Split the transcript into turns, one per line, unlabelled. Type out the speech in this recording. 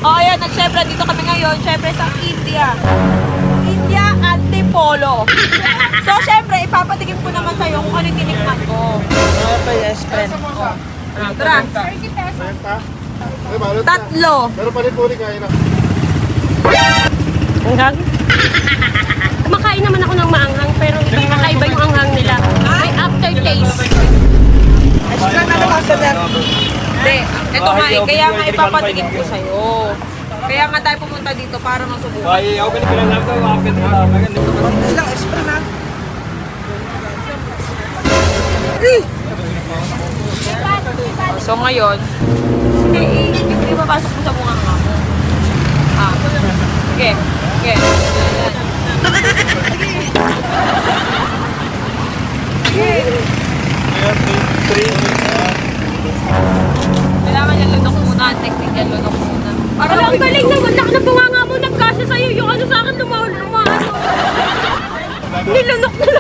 Oh, ayan. Siyempre, dito kami ngayon. Siyempre, sa India. India Antipolo. So, siyempre, ipapatikim ko naman sa'yo kung ano yung tinikman ko.
Ito, yes, friend.
Tara.
30 pesos.
Tatlo.
Pero pali-puli kain na.
Anghang? Kumakain naman ako ng maanghang, pero ibang kakaiba yung anghang nila. May aftertaste.
Extra na naman sa Hindi. Ito nga eh. Kaya nga ipapatikim ko sa'yo. Kaya nga tayo pumunta dito para masubukan.
Ilang extra na.
So ngayon, sige, ipapasok mo sa bunga nga mo. Sige, sige. Kailangan yung lunok muna, technique yung lunok muna.
Parang ang galing naman. Laki ng bunganga mo. Nagkasya sa'yo. Yung ano sa akin, lumahan. Nilunok na